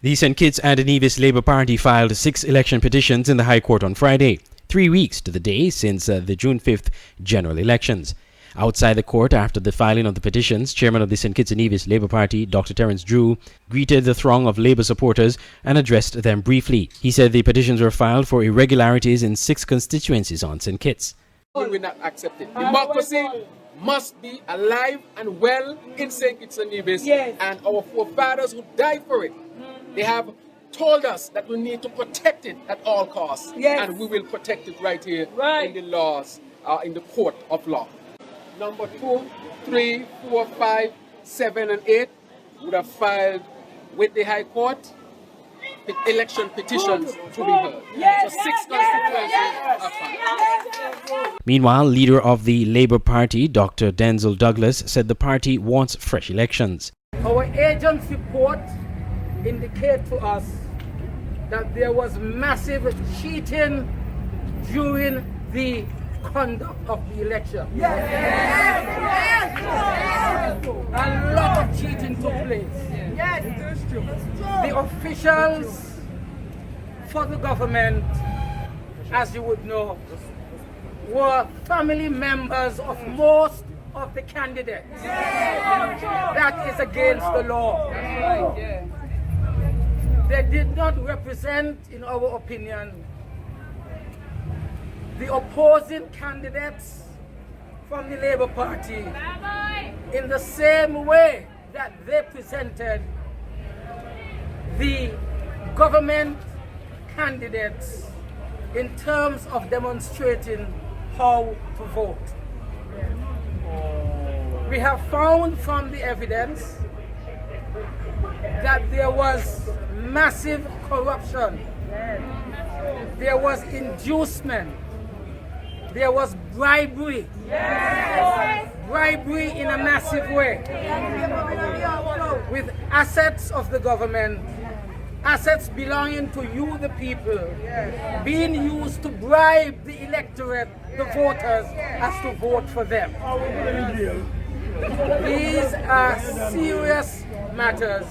The St. Kitts and Nevis Labour Party filed 6 election petitions in the High Court on Friday, 3 weeks to the day since the June 5th general elections. Outside the court after the filing of the petitions, Chairman of the St. Kitts and Nevis Labour Party, Dr. Terence Drew, greeted the throng of Labour supporters and addressed them briefly. He said the petitions were filed for irregularities in 6 constituencies on St. Kitts. We will not accept it. Democracy must be alive and well in St. Kitts and Nevis, and our forefathers who died for it, they have told us that we need to protect it at all costs, and we will protect it right here in the laws, in the court of law. Number 2, 3, 4, 5, 7, and 8 would have filed with the High Court election petitions to be heard. So 6 constituencies are filed. Meanwhile, leader of the Labour Party, Dr. Denzel Douglas, said the party wants fresh elections. Our agents' report indicate to us that there was massive cheating during the conduct of the election. A lot of cheating took place. The officials for the government, as you would know, were family members of most of the candidates. That is against the law. They did not represent, in our opinion, the opposing candidates from the Labour Party in the same way that they presented the government candidates in terms of demonstrating how to vote. We have found from the evidence that there was massive corruption, there was inducement, there was bribery, bribery in a massive way, with assets of the government, assets belonging to you, the people, being used to bribe the electorate, the voters, as to vote for them. These are serious matters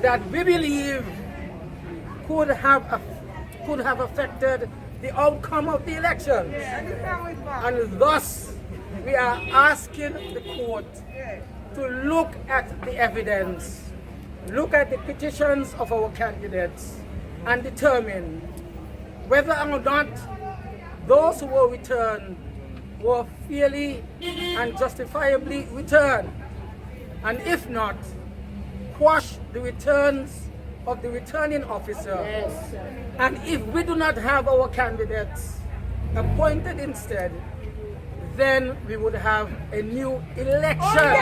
that we believe could have affected the outcome of the elections. And thus, we are asking the court to look at the evidence, look at the petitions of our candidates, and determine whether or not those who were returned were fairly and justifiably returned. And if not, quash the returns of the returning officer. And if we do not have our candidates appointed instead, then we would have a new election.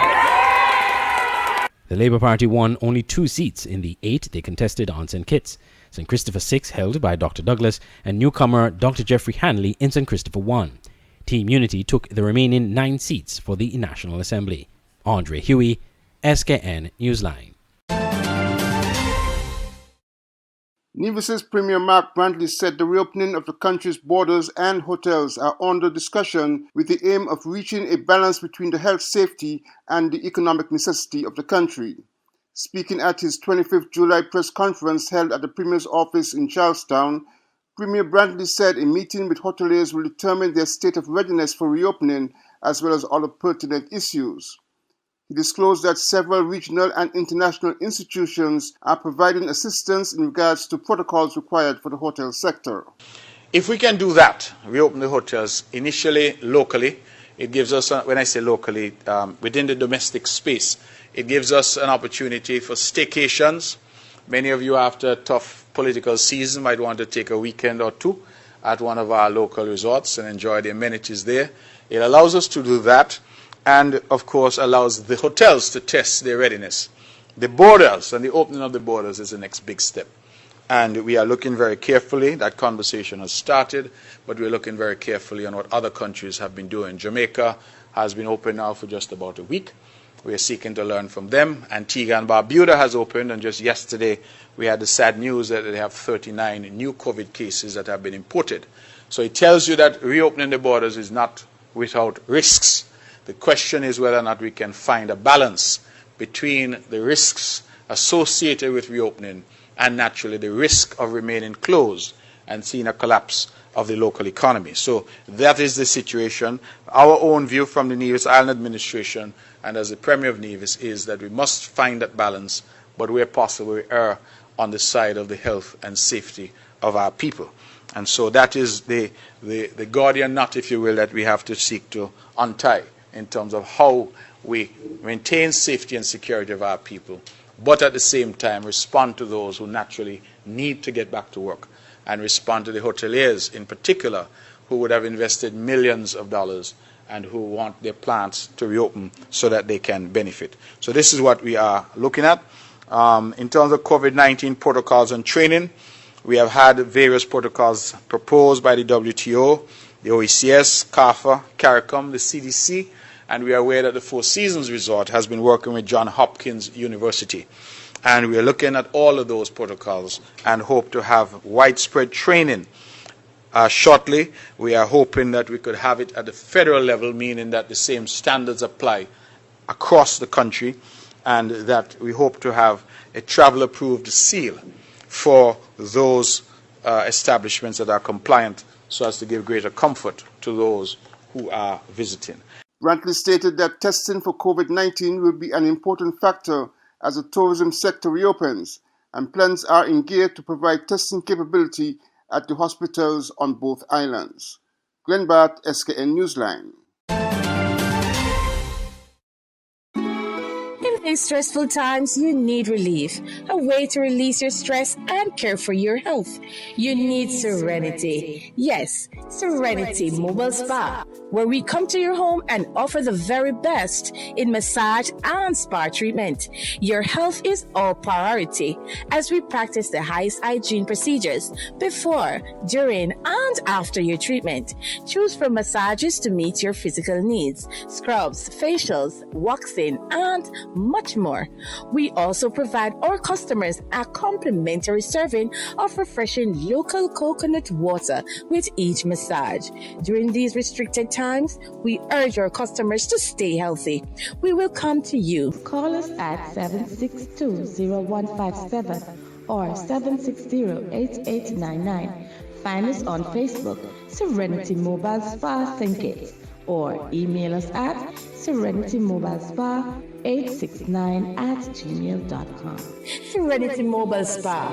The Labour Party won only 2 seats in the 8 they contested on St. Kitts. St. Christopher 6 held by Dr. Douglas and newcomer Dr. Jeffrey Hanley in St. Christopher 1. Team Unity took the remaining 9 seats for the National Assembly. Andre Huey, SKN Newsline. Nevis's Premier Mark Brantley said the reopening of the country's borders and hotels are under discussion with the aim of reaching a balance between the health safety and the economic necessity of the country. Speaking at his 25th July press conference held at the Premier's office in Charlestown, Premier Brantley said a meeting with hoteliers will determine their state of readiness for reopening as well as other pertinent issues. He disclosed that several regional and international institutions are providing assistance in regards to protocols required for the hotel sector. If we can do that, reopen the hotels initially locally, it gives us, when I say locally, within the domestic space, it gives us an opportunity for staycations. Many of you, after a tough political season, might want to take a weekend or 2 at one of our local resorts and enjoy the amenities there. It allows us to do that, and of course allows the hotels to test their readiness. The borders and the opening of the borders is the next big step. And we are looking very carefully. That conversation has started, but we're looking very carefully on what other countries have been doing. Jamaica has been open now for just about a week. We are seeking to learn from them. Antigua and Barbuda has opened, and just yesterday we had the sad news that they have 39 new COVID cases that have been imported. So it tells you that reopening the borders is not without risks. The question is whether or not we can find a balance between the risks associated with reopening, and naturally the risk of remaining closed and seeing a collapse of the local economy. So that is the situation. Our own view from the Nevis Island administration and as the Premier of Nevis is that we must find that balance, but where possible we err on the side of the health and safety of our people. And so that is the Gordian knot, if you will, that we have to seek to untie in terms of how we maintain safety and security of our people, but at the same time respond to those who naturally need to get back to work, and respond to the hoteliers in particular who would have invested millions of dollars and who want their plants to reopen so that they can benefit. So this is what we are looking at. In terms of COVID-19 protocols and training, we have had various protocols proposed by the WTO, the OECS, CARPHA, CARICOM, the CDC, and we are aware that the Four Seasons Resort has been working with Johns Hopkins University. And we are looking at all of those protocols and hope to have widespread training shortly. We are hoping that we could have it at the federal level, meaning that the same standards apply across the country, and that we hope to have a travel-approved seal for those establishments that are compliant, so as to give greater comfort to those who are visiting. Brantley stated that testing for COVID-19 will be an important factor as the tourism sector reopens, and plans are in gear to provide testing capability at the hospitals on both islands. Glenn Bart, SKN Newsline. In these stressful times, you need relief, a way to release your stress and care for your health. You need Serenity. Yes, Serenity Mobile Spa, where we come to your home and offer the very best in massage and spa treatment. Your health is our priority as we practice the highest hygiene procedures before, during, and after your treatment. Choose from massages to meet your physical needs, scrubs, facials, waxing, and much more. We also provide our customers a complimentary serving of refreshing local coconut water with each massage. During these restricted times, we urge our customers to stay healthy. We will come to you. Call us at 762-0157 or 760-8899. Find us on Facebook, Serenity Mobile Spa Syncate, or email us at serenitymobile-spa869@gmail.com. Serenity Mobile Spa.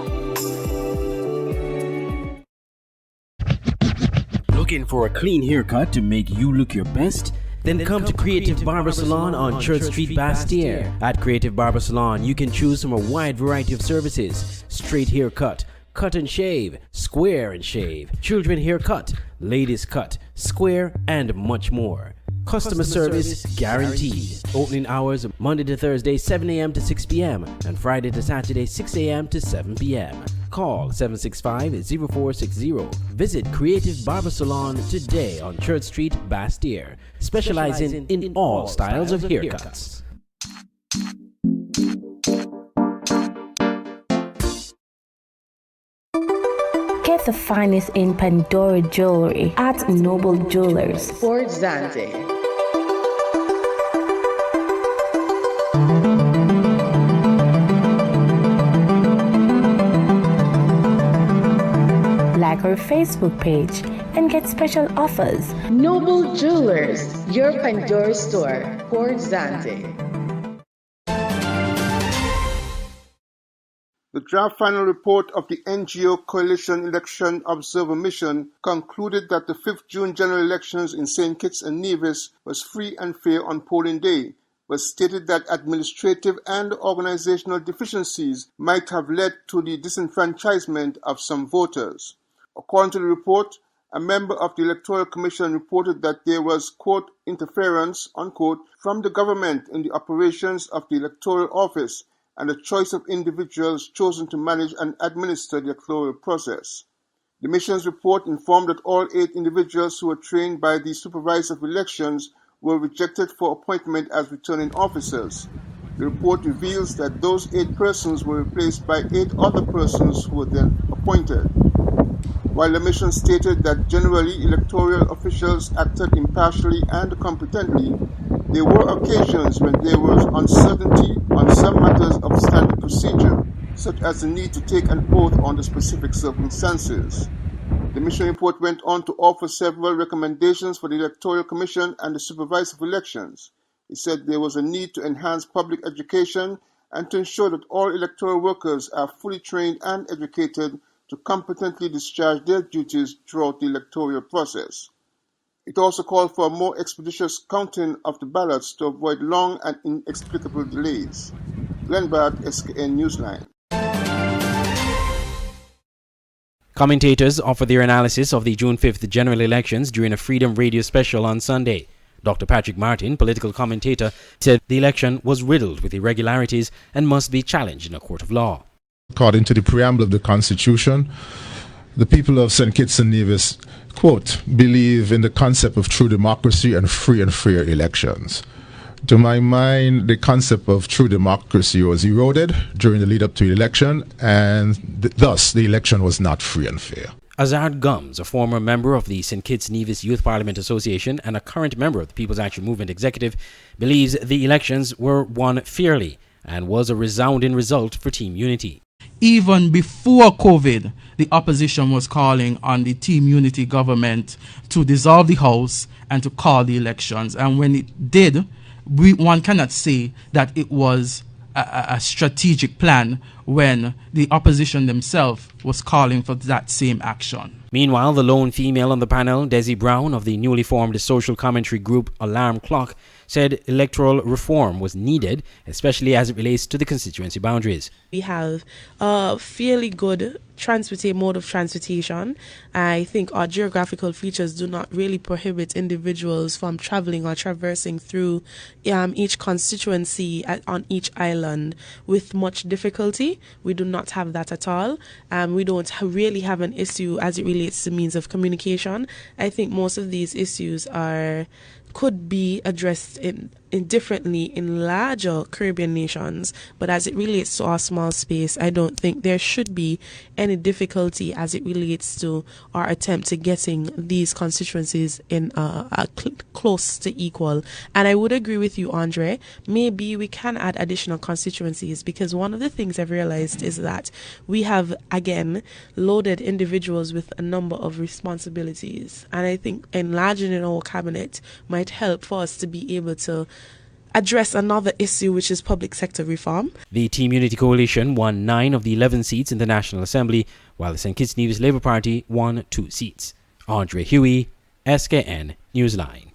Looking for a clean haircut to make you look your best? Then come to Creative Barber Salon on Church Street, Bastyr. At Creative Barber Salon, you can choose from a wide variety of services: straight haircut, cut and shave, square and shave, children haircut, ladies cut, square, and much more. Customer service guaranteed. Opening hours Monday to Thursday 7 a.m. to 6 p.m. and Friday to Saturday 6 a.m. to 7 p.m. Call 765-0460. Visit Creative Barber Salon today on Church Street, Bastyr, specializing in all styles of haircuts. Get the finest in Pandora jewelry at Noble Jewelers, Fort Zante. like our Facebook page and get special offers. Noble Jewelers, your Pandora store, Port Zante. The draft final report of the NGO Coalition Election Observer Mission concluded that the 5th June general elections in St. Kitts and Nevis was free and fair on polling day, but stated that administrative and organizational deficiencies might have led to the disenfranchisement of some voters. According to the report, a member of the Electoral Commission reported that there was, quote, interference, unquote, from the government in the operations of the electoral office and the choice of individuals chosen to manage and administer the electoral process. The mission's report informed that all 8 individuals who were trained by the Supervisor of Elections were rejected for appointment as returning officers. The report reveals that those 8 persons were replaced by 8 other persons who were then appointed. While the mission stated that generally electoral officials acted impartially and competently, There were occasions when there was uncertainty on some matters of standard procedure, such as the need to take an oath under specific circumstances. The mission report went on to offer several recommendations for the Electoral Commission and the Supervisor of Elections. It said there was a need to enhance public education and to ensure that all electoral workers are fully trained and educated to competently discharge their duties throughout the electoral process. It also called for a more expeditious counting of the ballots to avoid long and inexplicable delays. Glenn Barrett, SKN Newsline. Commentators offer their analysis of the June 5th general elections during a Freedom Radio special on Sunday. Dr. Patrick Martin, political commentator, said the election was riddled with irregularities and must be challenged in a court of law. According to the preamble of the Constitution, the people of St. Kitts and Nevis, quote, believe in the concept of true democracy and free and fair elections. To my mind, the concept of true democracy was eroded during the lead up to the election, and thus the election was not free and fair. Azard Gums, a former member of the St. Kitts Nevis Youth Parliament Association and a current member of the People's Action Movement Executive, believes the elections were won fairly and was a resounding result for Team Unity. Even before COVID, the opposition was calling on the Team Unity government to dissolve the House and to call the elections. And when it did, one cannot say that it was a strategic plan when the opposition themselves was calling for that same action. Meanwhile, the lone female on the panel, Desi Brown of the newly formed social commentary group Alarm Clock, said electoral reform was needed, especially as it relates to the constituency boundaries. We have a fairly good mode of transportation. I think our geographical features do not really prohibit individuals from traveling or traversing through each constituency on each island with much difficulty. We do not have that at all. We don't really have an issue as it relates to means of communication. I think most of these issues could be addressed differently in larger Caribbean nations, but as it relates to our small space, I don't think there should be any difficulty as it relates to our attempt to getting these constituencies in close to equal. And I would agree with you, Andre, maybe we can add additional constituencies, because one of the things I've realized is that we have, again, loaded individuals with a number of responsibilities, and I think enlarging in our cabinet might help for us to be able to address another issue, which is public sector reform. The Team Unity Coalition won 9 of the 11 seats in the National Assembly, while the St. Kitts Nevis Labour Party won 2 seats. Andre Huey, SKN Newsline.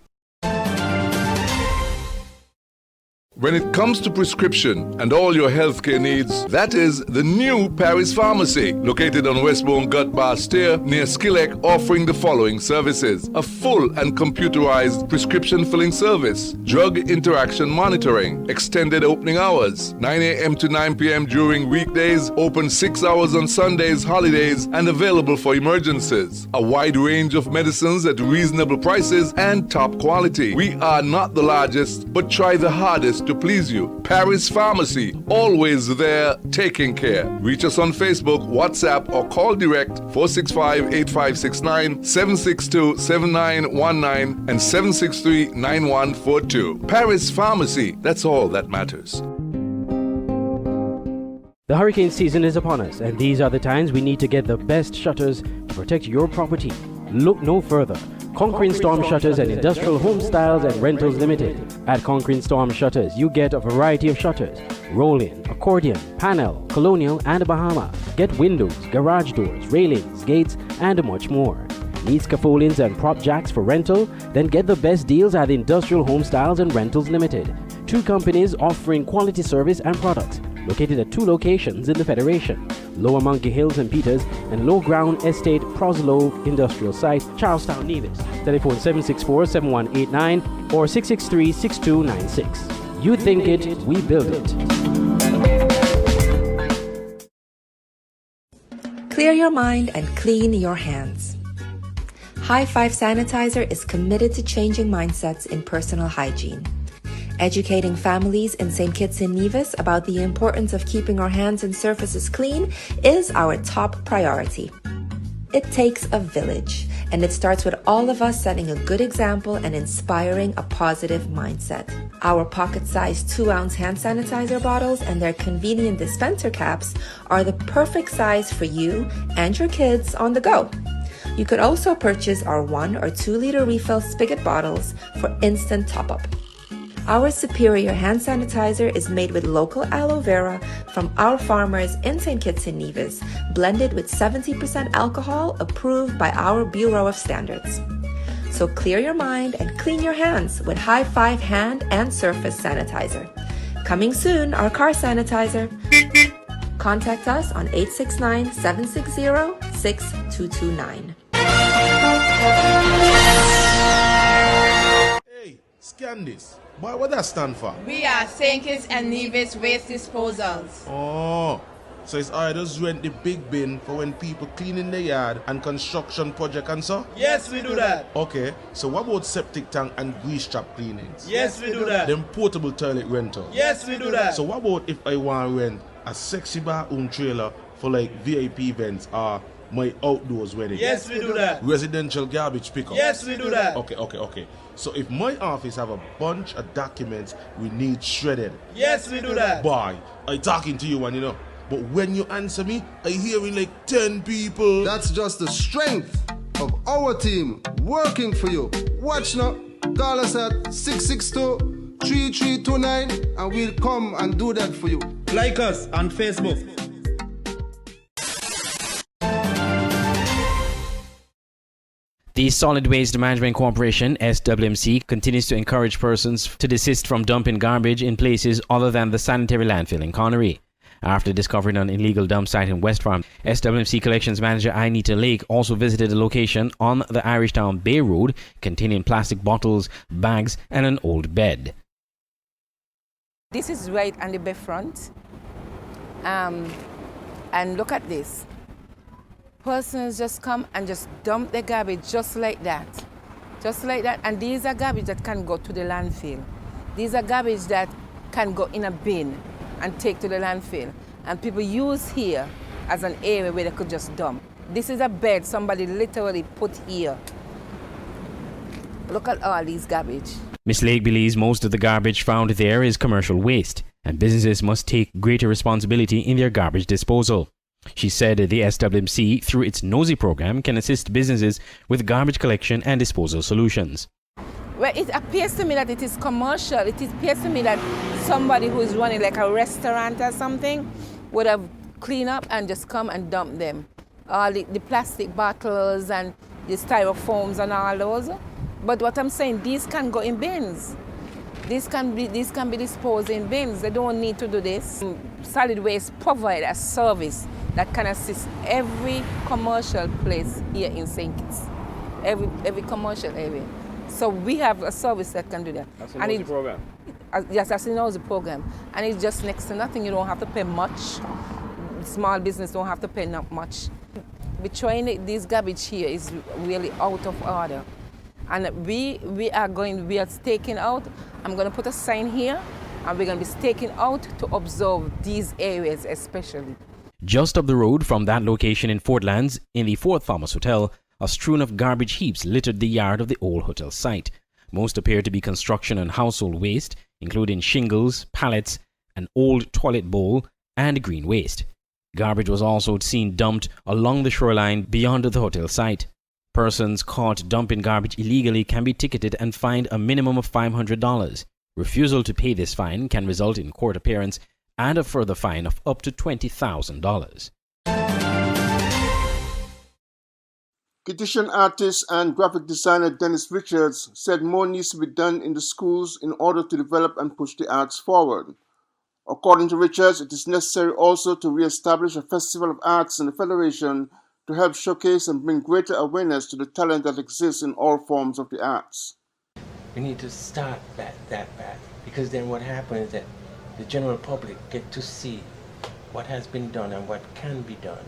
When it comes to prescription and all your healthcare needs, that is the new Paris Pharmacy, located on Westbourne Gut Bar Stair near Skilek, offering the following services: a full and computerized prescription filling service, drug interaction monitoring, extended opening hours, 9 a.m. to 9 p.m. during weekdays, open 6 hours on Sundays, holidays, and available for emergencies, a wide range of medicines at reasonable prices and top quality. We are not the largest, but try the hardest to please you. Paris Pharmacy, always there, taking care. Reach us on Facebook, WhatsApp, or call direct 465-8569, 762-7919, and 763-9142. Paris Pharmacy, that's all that matters. The hurricane season is upon us, and these are the times we need to get the best shutters to protect your property. Look no further. Conquering Storm Shutters and Industrial Home Styles and Rentals Limited. At Conquering Storm Shutters, you get a variety of shutters: roll-in, accordion, panel, colonial, and Bahama. Get windows, garage doors, railings, gates, and much more. Need scaffoldings and prop jacks for rental? Then get the best deals at Industrial Home Styles and Rentals Limited. 2 companies offering quality service and products. Located at 2 locations in the Federation: Lower Monkey Hills and Peters, and Low Ground Estate Proslow Industrial Site, Charlestown, Nevis. Telephone 764-7189 or 663-6296. You think it, we build it. Clear your mind and clean your hands. High Five Sanitizer is committed to changing mindsets in personal hygiene. Educating families in St. Kitts and Nevis about the importance of keeping our hands and surfaces clean is our top priority. It takes a village, And it starts with all of us setting a good example and inspiring a positive mindset. Our pocket-sized 2-ounce hand sanitizer bottles and their convenient dispenser caps are the perfect size for you and your kids on the go. You could also purchase our 1 or 2 liter refill spigot bottles for instant top-up. Our superior hand sanitizer is made with local aloe vera from our farmers in St. Kitts and Nevis, blended with 70% alcohol approved by our Bureau of Standards. So clear your mind and clean your hands with High Five hand and surface sanitizer. Coming soon, our car sanitizer. Contact us on 869-760-6229. Hey, scan this. Boy, what that stand for? We are St. Kitts and Nevis Waste Disposals. Oh, so it's I just rent the big bin for when people cleaning the yard and construction project and so? Yes, we do that. Okay, so what about septic tank and grease trap cleanings? Yes, we do that. Them portable toilet rental? Yes, we do that. So what about if I want to rent a sexy bar-owned trailer for like VIP events or my outdoors wedding? Yes, we do that. Residential garbage pickup? Yes, we do that. Okay. So if my office have a bunch of documents we need shredded? Yes, we do that. Boy, I talking to you one, you know. But when you answer me, I hearing like 10 people. That's just the strength of our team working for you. Watch now. Call us at 662-3329 and we'll come and do that for you. Like us on Facebook. The Solid Waste Management Corporation, SWMC, continues to encourage persons to desist from dumping garbage in places other than the sanitary landfill in Connery. After discovering an illegal dump site in West Farm, SWMC Collections Manager Anita Lake also visited a location on the Irishtown Bay Road containing plastic bottles, bags, and an old bed. This is right on the bay front. And look at this. Persons just come and just dump the garbage just like that. Just like that. And these are garbage that can go to the landfill. These are garbage that can go in a bin and take to the landfill. And people use here as an area where they could just dump. This is a bed somebody literally put here. Look at all these garbage. Ms. Lake believes most of the garbage found there is commercial waste, and businesses must take greater responsibility in their garbage disposal. She said the SWMC, through its NOSI program, can assist businesses with garbage collection and disposal solutions. Well, it appears to me that it is commercial. It appears to me that somebody who is running like a restaurant or something would have cleaned up and just come and dump them. All the plastic bottles and the styrofoams and all those. But what I'm saying, these can go in bins. These can be disposed in bins. They don't need to do this. Solid Waste provide a service that can assist every commercial place here in St. Kitts, every commercial area. So we have a service that can do that. That's a NOSI program? Yes, that's a NOSI program. And it's just next to nothing. You don't have to pay much. Small business don't have to pay not much. We're trying this garbage here is really out of order. And we are staking out. I'm going to put a sign here, and we're going to be staking out to observe these areas especially. Just up the road from that location in Fort Lands, in the Fort Thomas Hotel, a strewn of garbage heaps littered the yard of the old hotel site. Most appear to be construction and household waste, including shingles, pallets, an old toilet bowl, and green waste. Garbage was also seen dumped along the shoreline beyond the hotel site. Persons caught dumping garbage illegally can be ticketed and fined a minimum of $500. Refusal to pay this fine can result in court appearance and a further fine of up to $20,000. Kittian artist and graphic designer Dennis Richards said more needs to be done in the schools in order to develop and push the arts forward. According to Richards, it is necessary also to re-establish a festival of arts in the Federation to help showcase and bring greater awareness to the talent that exists in all forms of the arts. We need to start that back, because then what happens is that the general public get to see what has been done and what can be done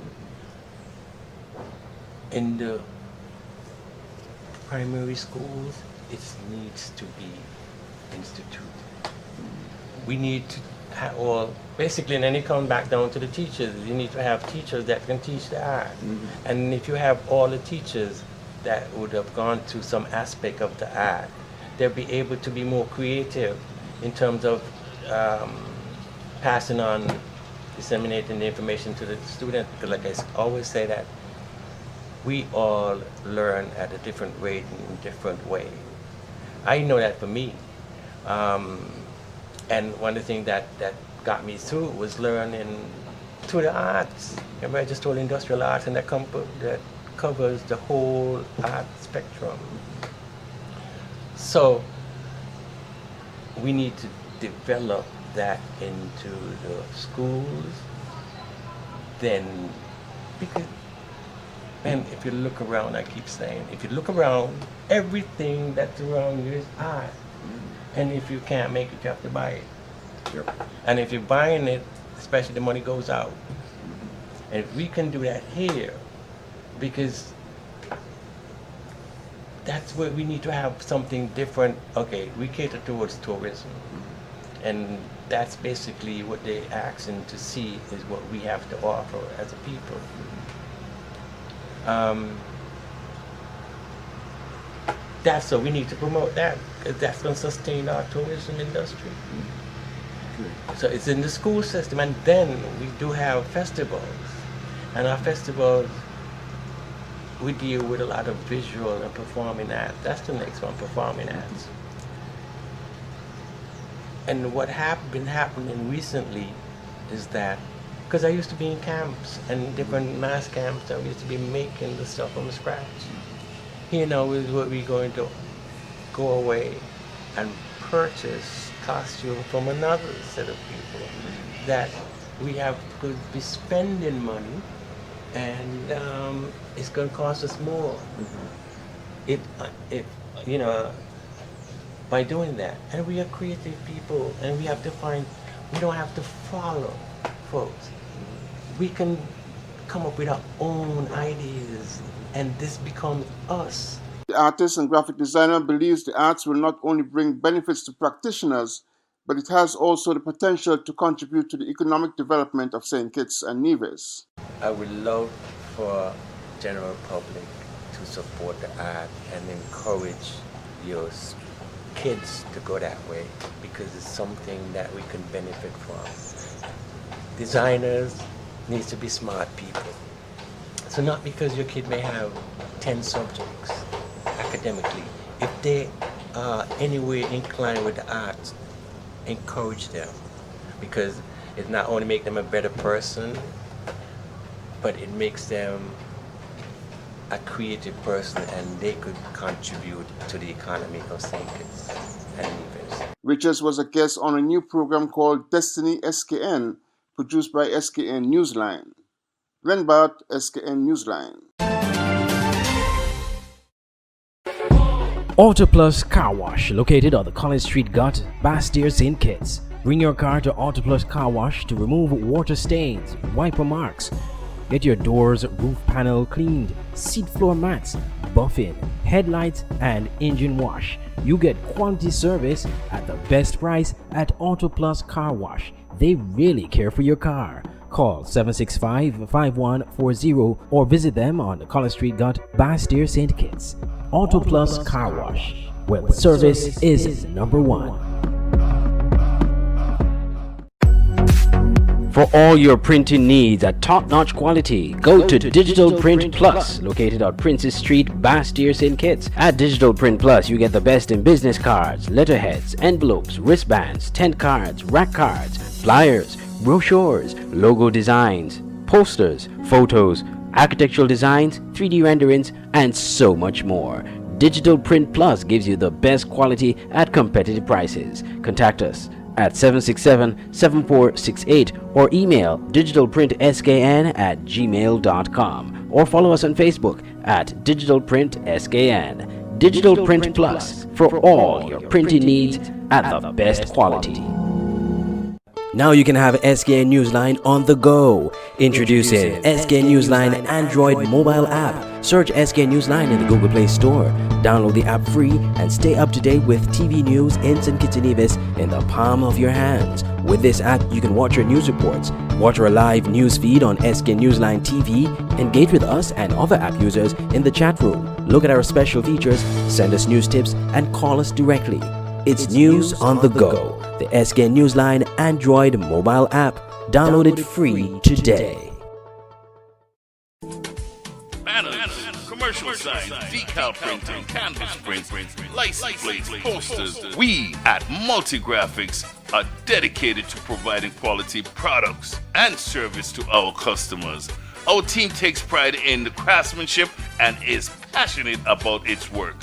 in the primary schools. It needs to be instituted. We need to basically, and then it comes back down to the teachers. You need to have teachers that can teach the art. And if you have all the teachers that would have gone to some aspect of the art, they'll be able to be more creative in terms of passing on, disseminating the information to the student. Because like I always say that we all learn at a different rate in a different way. I know that for me. And one of the things that got me through was learning through the arts. Remember I just told industrial arts, and that covers the whole art spectrum. So we need to develop that into the schools. Then, because, and if you look around, I keep saying, if you look around, everything that's around you is art. And if you can't make it, you have to buy it. Sure. And if you're buying it, especially the money goes out. And if we can do that here, because that's where we need to have something different. Okay, we cater towards tourism. And that's basically what they're asking to see is what we have to offer as a people. That's so we need to promote that, because that's going to sustain our tourism industry. So it's in the school system, and then we do have festivals. And our festivals, we deal with a lot of visual and performing arts. That's the next one, performing arts. And what been happening recently is that, because I used to be in camps and different mass camps, I used to be making the stuff from scratch. Here now is what we're going to go away and purchase costume from another set of people that we have could be spending money, and it's going to cost us more. If you know, by doing that, and we are creative people, and we have to find. We don't have to follow folks. We can come up with our own ideas, and this becomes us. The artist and graphic designer believes the arts will not only bring benefits to practitioners, but it has also the potential to contribute to the economic development of St. Kitts and Nevis. I would love for general public to support the art and encourage your kids to go that way, because it's something that we can benefit from. Designers needs to be smart people. So not because your kid may have 10 subjects academically, if they are anyway inclined with the arts, encourage them, because it not only makes them a better person, but it makes them a creative person, and they could contribute to the economy of St. Kitts and Nevis. Richards was a guest on a new program called Destiny SKN, produced by SKN Newsline. Glenn Bart, SKN Newsline. Auto Plus Car Wash, located on the College Street Gut, Bastyr, St. Kitts. Bring your car to Auto Plus Car Wash to remove water stains, wiper marks. Get your doors, roof panel cleaned, seat floor mats, buffing, headlights, and engine wash. You get quality service at the best price at Auto Plus Car Wash. They really care for your car. Call 765-5140 or visit them on the College Street Gut, Bastyr, St. Kitts. Auto Plus Car Wash, where the service is number one. For all your printing needs at top-notch quality, go to Digital Print Plus, located on Princess Street, Bastyr, St. Kitts. At Digital Print Plus, you get the best in business cards, letterheads, envelopes, wristbands, tent cards, rack cards, flyers, brochures, logo designs, posters, photos, architectural designs, 3D renderings, and so much more. Digital Print Plus gives you the best quality at competitive prices. Contact us at 767-7468 or email digitalprintskn@gmail.com or follow us on Facebook at digitalprintskn. Digital Print Plus, for all your printing needs at the best quality. Now you can have SK Newsline on the go. Introducing SK Newsline Android mobile app. Search SK Newsline in the Google Play Store. Download the app free and stay up to date with TV news in St. Kitts and Nevis in the palm of your hands. With this app, you can watch your news reports, watch our live news feed on SK Newsline TV, engage with us and other app users in the chat room, look at our special features, send us news tips, and call us directly. It's news on the go. The SK Newsline Android mobile app. Download it free today. Banners, commercial signs, decal printing, canvas prints, license plates, posters. We at Multigraphics are dedicated to providing quality products and service to our customers. Our team takes pride in the craftsmanship and is passionate about its work.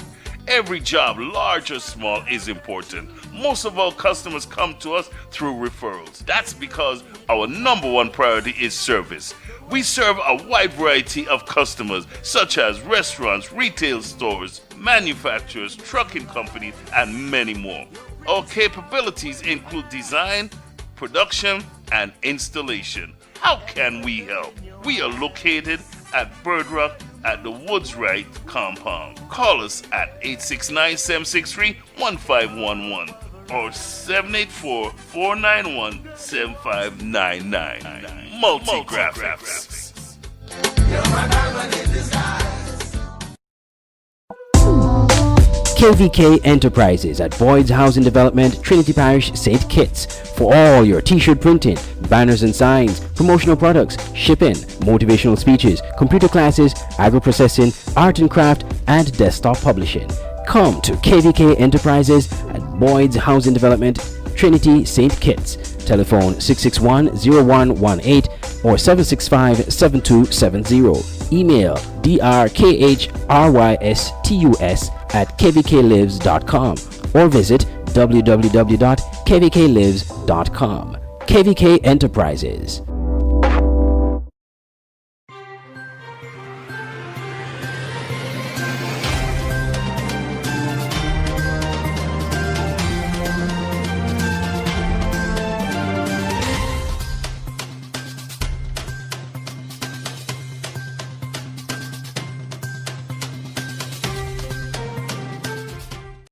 Every job, large or small, is important. Most of our customers come to us through referrals. That's because our number one priority is service. We serve a wide variety of customers, such as restaurants, retail stores, manufacturers, trucking companies, and many more. Our capabilities include design, production, and installation. How can we help? We are located at Bird Rock at the Woods Right compound. Call us at 869-763-1511 or 784-491-7599. Multigraphics. KVK Enterprises at Boyd's Housing Development, Trinity Parish, St. Kitts. For all your t-shirt printing, banners and signs, promotional products, shipping, motivational speeches, computer classes, agro-processing, art and craft, and desktop publishing. Come to KVK Enterprises at Boyd's Housing Development, Trinity, St. Kitts. Telephone 661-0118 or 765-7270. Email drkhrystus@kvklives.com or visit www.kvklives.com. KVK Enterprises.